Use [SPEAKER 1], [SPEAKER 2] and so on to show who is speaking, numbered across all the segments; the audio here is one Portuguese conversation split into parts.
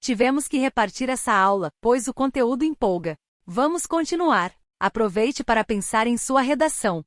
[SPEAKER 1] Tivemos que repartir essa aula, pois o conteúdo empolga. Vamos continuar. Aproveite para pensar em sua redação.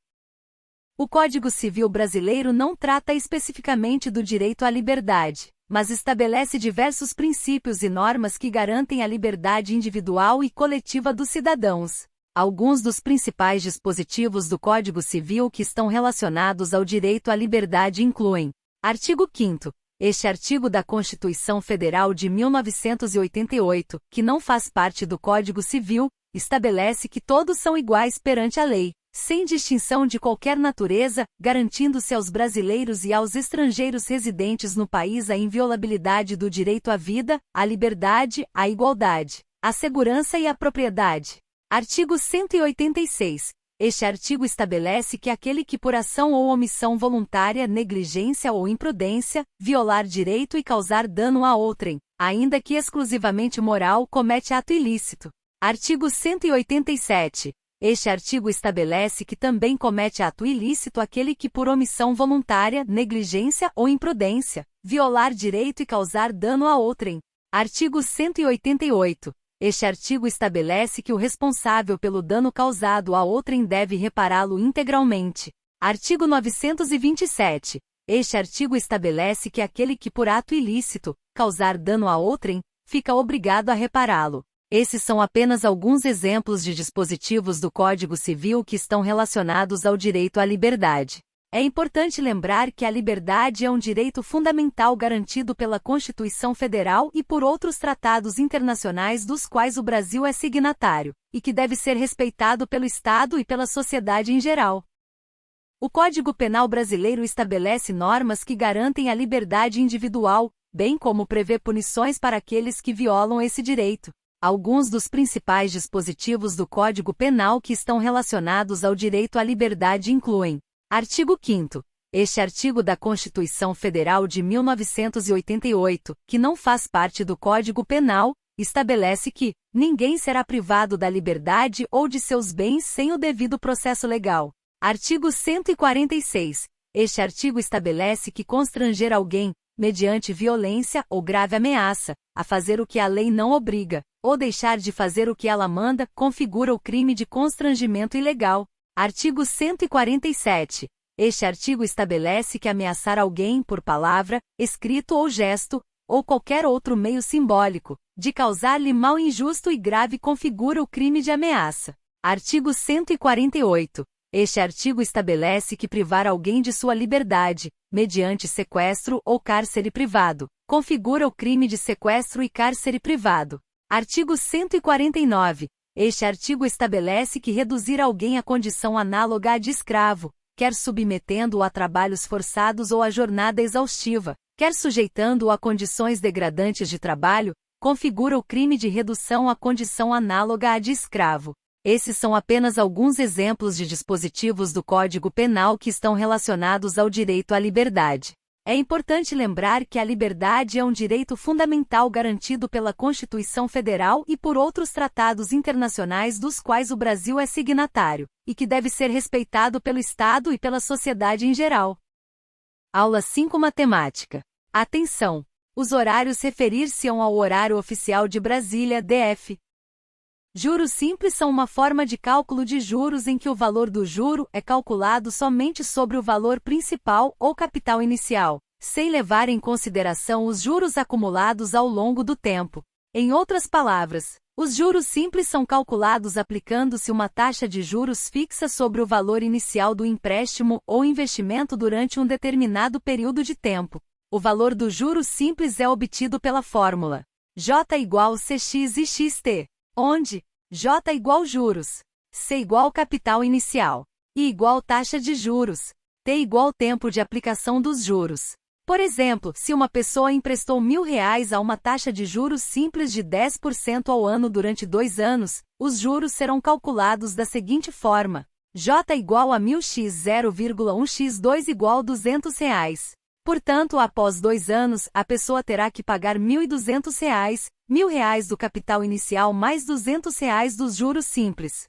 [SPEAKER 1] O Código Civil brasileiro não trata especificamente do direito à liberdade, mas estabelece diversos princípios e normas que garantem a liberdade individual e coletiva dos cidadãos. Alguns dos principais dispositivos do Código Civil que estão relacionados ao direito à liberdade incluem: Artigo 5º. Este artigo da Constituição Federal de 1988, que não faz parte do Código Civil, estabelece que todos são iguais perante a lei, sem distinção de qualquer natureza, garantindo-se aos brasileiros e aos estrangeiros residentes no país a inviolabilidade do direito à vida, à liberdade, à igualdade, à segurança e à propriedade. Artigo 186. Este artigo estabelece que aquele que por ação ou omissão voluntária, negligência ou imprudência, violar direito e causar dano a outrem, ainda que exclusivamente moral, comete ato ilícito. Artigo 187. Este artigo estabelece que também comete ato ilícito aquele que por omissão voluntária, negligência ou imprudência, violar direito e causar dano a outrem. Artigo 188. Este artigo estabelece que o responsável pelo dano causado a outrem deve repará-lo integralmente. Artigo 927. Este artigo estabelece que aquele que por ato ilícito, causar dano a outrem, fica obrigado a repará-lo. Esses são apenas alguns exemplos de dispositivos do Código Civil que estão relacionados ao direito à liberdade. É importante lembrar que a liberdade é um direito fundamental garantido pela Constituição Federal e por outros tratados internacionais dos quais o Brasil é signatário, e que deve ser respeitado pelo Estado e pela sociedade em geral. O Código Penal brasileiro estabelece normas que garantem a liberdade individual, bem como prevê punições para aqueles que violam esse direito. Alguns dos principais dispositivos do Código Penal que estão relacionados ao direito à liberdade incluem: Artigo 5º. Este artigo da Constituição Federal de 1988, que não faz parte do Código Penal, estabelece que ninguém será privado da liberdade ou de seus bens sem o devido processo legal. Artigo 146. Este artigo estabelece que constranger alguém, mediante violência ou grave ameaça, a fazer o que a lei não obriga, ou deixar de fazer o que ela manda, configura o crime de constrangimento ilegal. Artigo 147. Este artigo estabelece que ameaçar alguém por palavra, escrito ou gesto, ou qualquer outro meio simbólico, de causar-lhe mal injusto e grave configura o crime de ameaça. Artigo 148. Este artigo estabelece que privar alguém de sua liberdade, mediante sequestro ou cárcere privado, configura o crime de sequestro e cárcere privado. Artigo 149. Este artigo estabelece que reduzir alguém à condição análoga à de escravo, quer submetendo-o a trabalhos forçados ou a jornada exaustiva, quer sujeitando-o a condições degradantes de trabalho, configura o crime de redução à condição análoga à de escravo. Esses são apenas alguns exemplos de dispositivos do Código Penal que estão relacionados ao direito à liberdade. É importante lembrar que a liberdade é um direito fundamental garantido pela Constituição Federal e por outros tratados internacionais dos quais o Brasil é signatário, e que deve ser respeitado pelo Estado e pela sociedade em geral. Aula 5 Matemática. Atenção! Os horários referir-se-ão ao horário oficial de Brasília, DF. Juros simples são uma forma de cálculo de juros em que o valor do juro é calculado somente sobre o valor principal ou capital inicial, sem levar em consideração os juros acumulados ao longo do tempo. Em outras palavras, os juros simples são calculados aplicando-se uma taxa de juros fixa sobre o valor inicial do empréstimo ou investimento durante um determinado período de tempo. O valor do juro simples é obtido pela fórmula J igual CX e XT, onde J igual juros, C igual capital inicial, I igual taxa de juros, T igual tempo de aplicação dos juros. Por exemplo, se uma pessoa emprestou R$ 1.000 a uma taxa de juros simples de 10% ao ano durante 2 anos, os juros serão calculados da seguinte forma: J igual a 1.000x 0,1x2 igual R$ 200. Portanto, após 2 anos, a pessoa terá que pagar R$ 1.200, R$ 1.000 do capital inicial mais R$ 200 dos juros simples.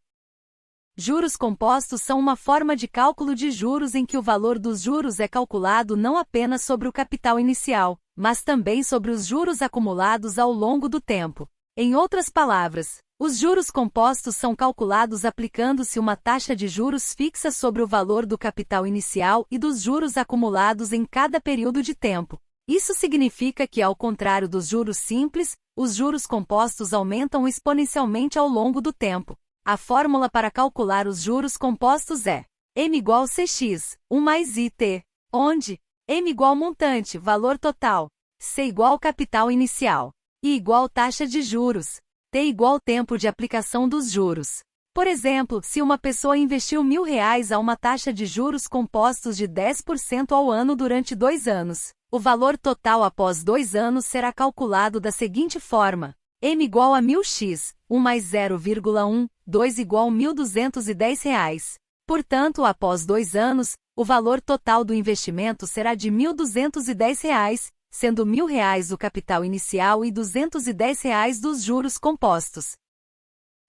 [SPEAKER 1] Juros compostos são uma forma de cálculo de juros em que o valor dos juros é calculado não apenas sobre o capital inicial, mas também sobre os juros acumulados ao longo do tempo. Em outras palavras, os juros compostos são calculados aplicando-se uma taxa de juros fixa sobre o valor do capital inicial e dos juros acumulados em cada período de tempo. Isso significa que, ao contrário dos juros simples, os juros compostos aumentam exponencialmente ao longo do tempo. A fórmula para calcular os juros compostos é M igual CX, 1 mais IT, onde M igual montante, valor total, C igual capital inicial, I igual taxa de juros, T igual tempo de aplicação dos juros. Por exemplo, se uma pessoa investiu R$1.000 a uma taxa de juros compostos de 10% ao ano durante 2 anos, o valor total após 2 anos será calculado da seguinte forma: M igual a 1.000x, 1 mais 0,1, 2 igual a R$1.210. Portanto, após 2 anos, o valor total do investimento será de R$1.210, sendo R$1.000 o capital inicial e R$210 dos juros compostos.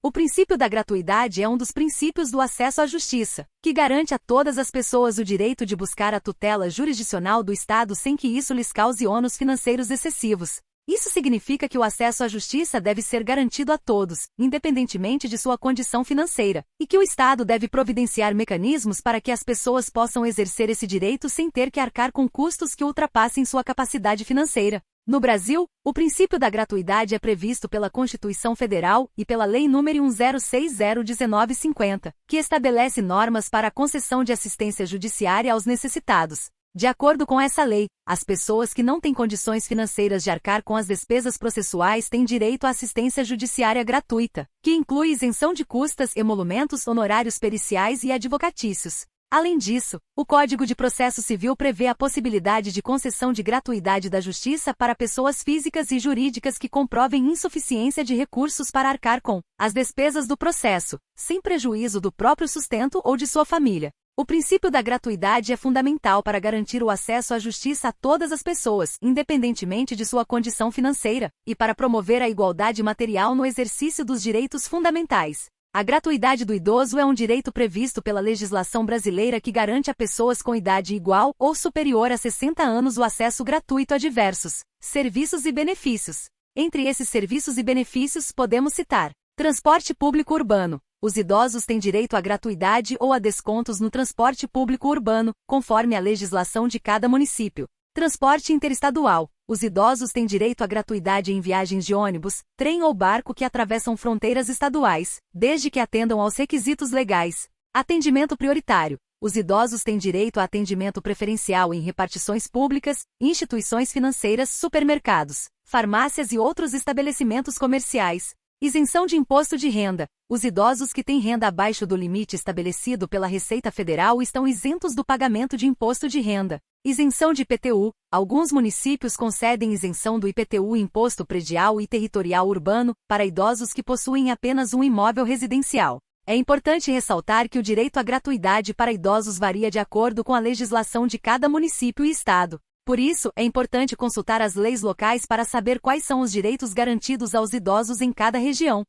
[SPEAKER 1] O princípio da gratuidade é um dos princípios do acesso à justiça, que garante a todas as pessoas o direito de buscar a tutela jurisdicional do Estado sem que isso lhes cause ônus financeiros excessivos. Isso significa que o acesso à justiça deve ser garantido a todos, independentemente de sua condição financeira, e que o Estado deve providenciar mecanismos para que as pessoas possam exercer esse direito sem ter que arcar com custos que ultrapassem sua capacidade financeira. No Brasil, o princípio da gratuidade é previsto pela Constituição Federal e pela Lei nº 1060/1950, que estabelece normas para a concessão de assistência judiciária aos necessitados. De acordo com essa lei, as pessoas que não têm condições financeiras de arcar com as despesas processuais têm direito à assistência judiciária gratuita, que inclui isenção de custas, emolumentos, honorários periciais e advocatícios. Além disso, o Código de Processo Civil prevê a possibilidade de concessão de gratuidade da justiça para pessoas físicas e jurídicas que comprovem insuficiência de recursos para arcar com as despesas do processo, sem prejuízo do próprio sustento ou de sua família. O princípio da gratuidade é fundamental para garantir o acesso à justiça a todas as pessoas, independentemente de sua condição financeira, e para promover a igualdade material no exercício dos direitos fundamentais. A gratuidade do idoso é um direito previsto pela legislação brasileira que garante a pessoas com idade igual ou superior a 60 anos o acesso gratuito a diversos serviços e benefícios. Entre esses serviços e benefícios podemos citar: transporte público urbano. Os idosos têm direito à gratuidade ou a descontos no transporte público urbano, conforme a legislação de cada município. Transporte interestadual. Os idosos têm direito à gratuidade em viagens de ônibus, trem ou barco que atravessam fronteiras estaduais, desde que atendam aos requisitos legais. Atendimento prioritário. Os idosos têm direito a atendimento preferencial em repartições públicas, instituições financeiras, supermercados, farmácias e outros estabelecimentos comerciais. Isenção de imposto de renda. Os idosos que têm renda abaixo do limite estabelecido pela Receita Federal estão isentos do pagamento de imposto de renda. Isenção de IPTU. Alguns municípios concedem isenção do IPTU, Imposto Predial e Territorial Urbano, para idosos que possuem apenas um imóvel residencial. É importante ressaltar que o direito à gratuidade para idosos varia de acordo com a legislação de cada município e estado. Por isso, é importante consultar as leis locais para saber quais são os direitos garantidos aos idosos em cada região.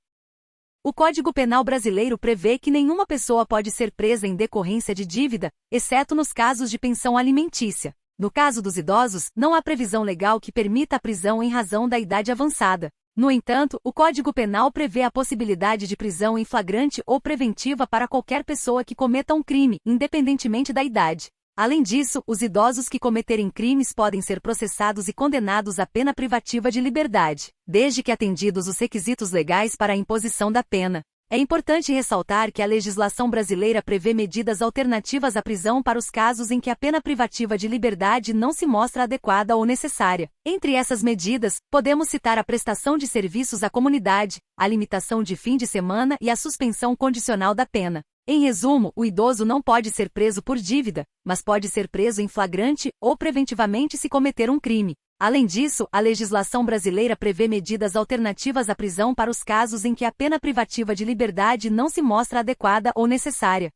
[SPEAKER 1] O Código Penal brasileiro prevê que nenhuma pessoa pode ser presa em decorrência de dívida, exceto nos casos de pensão alimentícia. No caso dos idosos, não há previsão legal que permita a prisão em razão da idade avançada. No entanto, o Código Penal prevê a possibilidade de prisão em flagrante ou preventiva para qualquer pessoa que cometa um crime, independentemente da idade. Além disso, os idosos que cometerem crimes podem ser processados e condenados à pena privativa de liberdade, desde que atendidos os requisitos legais para a imposição da pena. É importante ressaltar que a legislação brasileira prevê medidas alternativas à prisão para os casos em que a pena privativa de liberdade não se mostra adequada ou necessária. Entre essas medidas, podemos citar a prestação de serviços à comunidade, a limitação de fim de semana e a suspensão condicional da pena. Em resumo, o idoso não pode ser preso por dívida, mas pode ser preso em flagrante ou preventivamente se cometer um crime. Além disso, a legislação brasileira prevê medidas alternativas à prisão para os casos em que a pena privativa de liberdade não se mostra adequada ou necessária.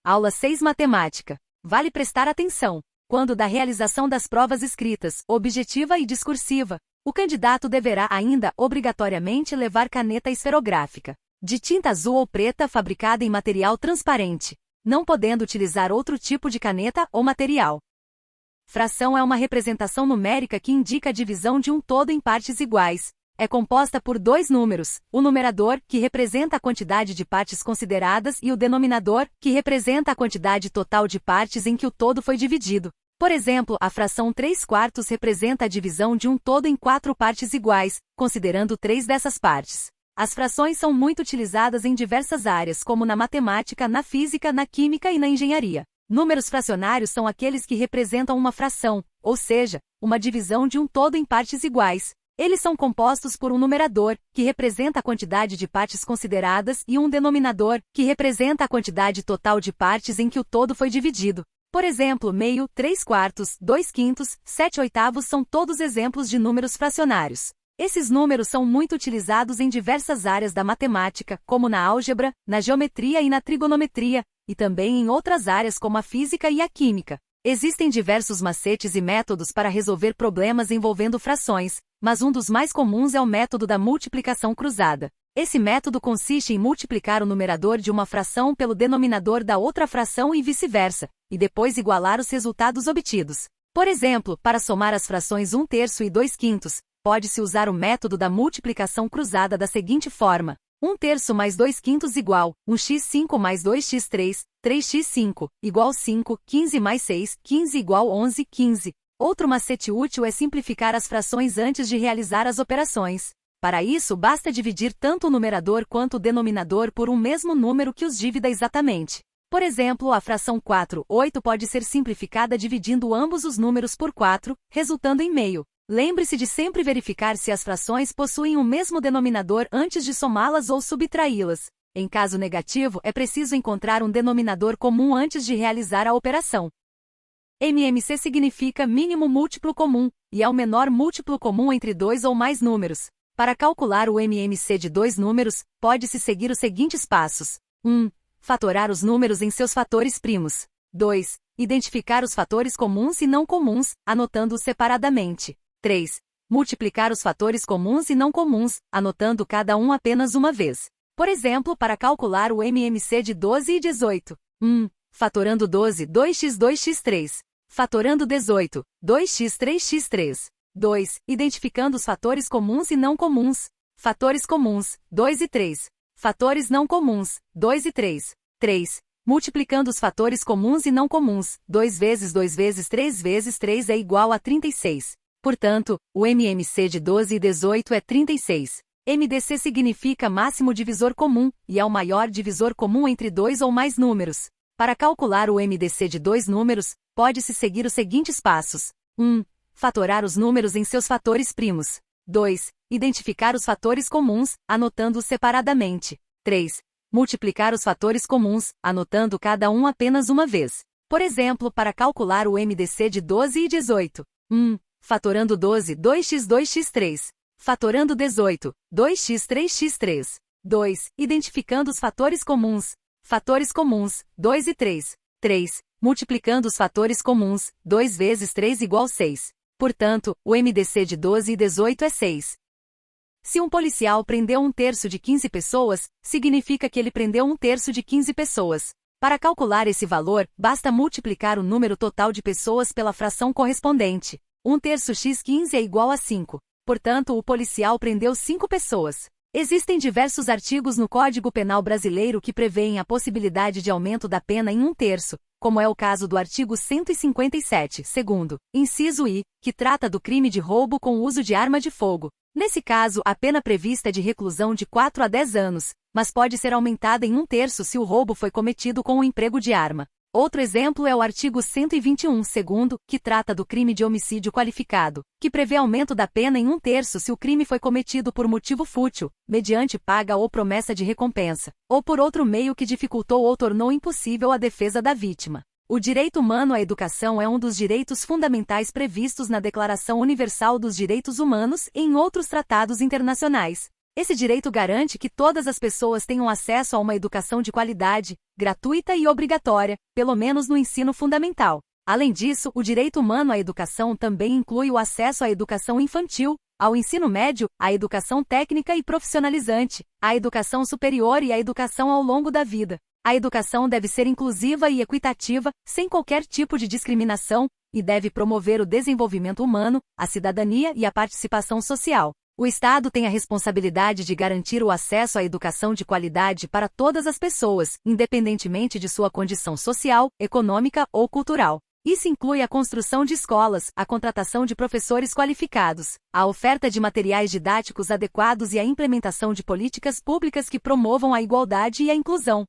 [SPEAKER 1] Aula 6 Matemática. Vale prestar atenção. Quando da realização das provas escritas, objetiva e discursiva, o candidato deverá ainda, obrigatoriamente, levar caneta esferográfica, de tinta azul ou preta fabricada em material transparente, não podendo utilizar outro tipo de caneta ou material. Fração é uma representação numérica que indica a divisão de um todo em partes iguais. É composta por dois números, o numerador, que representa a quantidade de partes consideradas, e o denominador, que representa a quantidade total de partes em que o todo foi dividido. Por exemplo, a fração 3/4 representa a divisão de um todo em 4 partes iguais, considerando 3 dessas partes. As frações são muito utilizadas em diversas áreas, como na matemática, na física, na química e na engenharia. Números fracionários são aqueles que representam uma fração, ou seja, uma divisão de um todo em partes iguais. Eles são compostos por um numerador, que representa a quantidade de partes consideradas, e um denominador, que representa a quantidade total de partes em que o todo foi dividido. Por exemplo, meio, 3/4, 2/5, 7/8 são todos exemplos de números fracionários. Esses números são muito utilizados em diversas áreas da matemática, como na álgebra, na geometria e na trigonometria, e também em outras áreas como a física e a química. Existem diversos macetes e métodos para resolver problemas envolvendo frações, mas um dos mais comuns é o método da multiplicação cruzada. Esse método consiste em multiplicar o numerador de uma fração pelo denominador da outra fração e vice-versa, e depois igualar os resultados obtidos. Por exemplo, para somar as frações 1/3 e 2/5, pode-se usar o método da multiplicação cruzada da seguinte forma: 1/3 mais 2/5 igual 1x5 mais 2x3, 3x5, igual 5, 15 mais 6, 15 igual 11, 15. Outro macete útil é simplificar as frações antes de realizar as operações. Para isso, basta dividir tanto o numerador quanto o denominador por um mesmo número que os divida exatamente. Por exemplo, a fração 4/8 pode ser simplificada dividindo ambos os números por 4, resultando em meio. Lembre-se de sempre verificar se as frações possuem o mesmo denominador antes de somá-las ou subtraí-las. Em caso negativo, é preciso encontrar um denominador comum antes de realizar a operação. MMC significa mínimo múltiplo comum, e é o menor múltiplo comum entre dois ou mais números. Para calcular o MMC de dois números, pode-se seguir os seguintes passos. 1. Fatorar os números em seus fatores primos. 2. Identificar os fatores comuns e não comuns, anotando-os separadamente. 3. Multiplicar os fatores comuns e não comuns, anotando cada um apenas uma vez. Por exemplo, para calcular o MMC de 12 e 18. 1. Fatorando 12, 2x, 2x3. Fatorando 18, 2x, 3x3. 2. Identificando os fatores comuns e não comuns. Fatores comuns, 2 e 3. Fatores não comuns, 2 e 3. 3. Multiplicando os fatores comuns e não comuns. 2 vezes 2 vezes 3 vezes 3 é igual a 36. Portanto, o MMC de 12 e 18 é 36. MDC significa máximo divisor comum, e é o maior divisor comum entre dois ou mais números. Para calcular o MDC de dois números, pode-se seguir os seguintes passos. 1. Fatorar os números em seus fatores primos. 2. Identificar os fatores comuns, anotando-os separadamente. 3. Multiplicar os fatores comuns, anotando cada um apenas uma vez. Por exemplo, para calcular o MDC de 12 e 18. 1. Fatorando 12, 2x, 2x3. Fatorando 18, 2x, 3x3. 2. Identificando os fatores comuns. Fatores comuns, 2 e 3. 3. Multiplicando os fatores comuns, 2 vezes 3 igual 6. Portanto, o MDC de 12 e 18 é 6. Se um policial prendeu 1/3 de 15 pessoas, significa que ele prendeu 1/3 de 15 pessoas. Para calcular esse valor, basta multiplicar o número total de pessoas pela fração correspondente. 1/3 x 15 é igual a 5. Portanto, o policial prendeu 5 pessoas. Existem diversos artigos no Código Penal brasileiro que prevêem a possibilidade de aumento da pena em 1/3, como é o caso do artigo 157, segundo, inciso I, que trata do crime de roubo com uso de arma de fogo. Nesse caso, a pena prevista é de reclusão de 4 a 10 anos, mas pode ser aumentada em 1/3 se o roubo foi cometido com o emprego de arma. Outro exemplo é o artigo 121, segundo, que trata do crime de homicídio qualificado, que prevê aumento da pena em 1/3 se o crime foi cometido por motivo fútil, mediante paga ou promessa de recompensa, ou por outro meio que dificultou ou tornou impossível a defesa da vítima. O direito humano à educação é um dos direitos fundamentais previstos na Declaração Universal dos Direitos Humanos e em outros tratados internacionais. Esse direito garante que todas as pessoas tenham acesso a uma educação de qualidade, gratuita e obrigatória, pelo menos no ensino fundamental. Além disso, o direito humano à educação também inclui o acesso à educação infantil, ao ensino médio, à educação técnica e profissionalizante, à educação superior e à educação ao longo da vida. A educação deve ser inclusiva e equitativa, sem qualquer tipo de discriminação, e deve promover o desenvolvimento humano, a cidadania e a participação social. O Estado tem a responsabilidade de garantir o acesso à educação de qualidade para todas as pessoas, independentemente de sua condição social, econômica ou cultural. Isso inclui a construção de escolas, a contratação de professores qualificados, a oferta de materiais didáticos adequados e a implementação de políticas públicas que promovam a igualdade e a inclusão.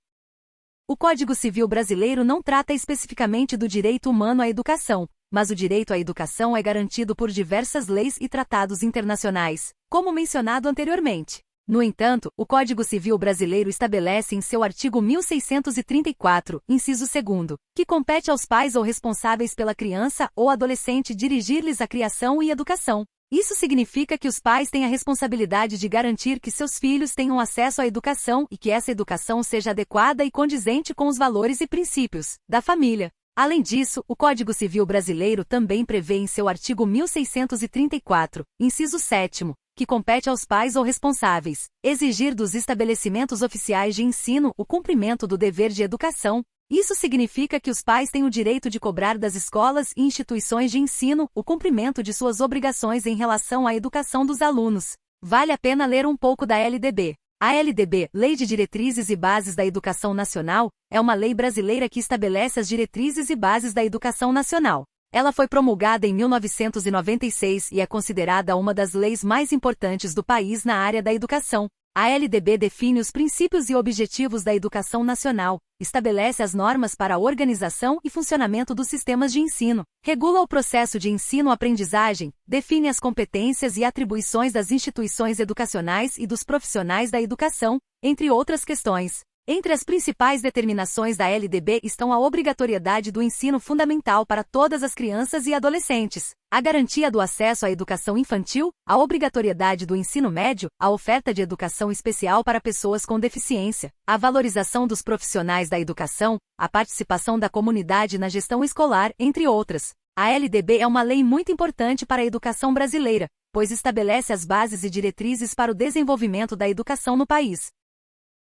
[SPEAKER 1] O Código Civil brasileiro não trata especificamente do direito humano à educação, mas o direito à educação é garantido por diversas leis e tratados internacionais, como mencionado anteriormente. No entanto, o Código Civil brasileiro estabelece em seu artigo 1634, inciso 2º, que compete aos pais ou responsáveis pela criança ou adolescente dirigir-lhes a criação e educação. Isso significa que os pais têm a responsabilidade de garantir que seus filhos tenham acesso à educação e que essa educação seja adequada e condizente com os valores e princípios da família. Além disso, o Código Civil brasileiro também prevê em seu artigo 1634, inciso 7º, que compete aos pais ou responsáveis exigir dos estabelecimentos oficiais de ensino o cumprimento do dever de educação. Isso significa que os pais têm o direito de cobrar das escolas e instituições de ensino o cumprimento de suas obrigações em relação à educação dos alunos. Vale a pena ler um pouco da LDB. A LDB, Lei de Diretrizes e Bases da Educação Nacional, é uma lei brasileira que estabelece as diretrizes e bases da educação nacional. Ela foi promulgada em 1996 e é considerada uma das leis mais importantes do país na área da educação. A LDB define os princípios e objetivos da educação nacional, estabelece as normas para a organização e funcionamento dos sistemas de ensino, regula o processo de ensino-aprendizagem, define as competências e atribuições das instituições educacionais e dos profissionais da educação, entre outras questões. Entre as principais determinações da LDB estão a obrigatoriedade do ensino fundamental para todas as crianças e adolescentes, a garantia do acesso à educação infantil, a obrigatoriedade do ensino médio, a oferta de educação especial para pessoas com deficiência, a valorização dos profissionais da educação, a participação da comunidade na gestão escolar, entre outras. A LDB é uma lei muito importante para a educação brasileira, pois estabelece as bases e diretrizes para o desenvolvimento da educação no país.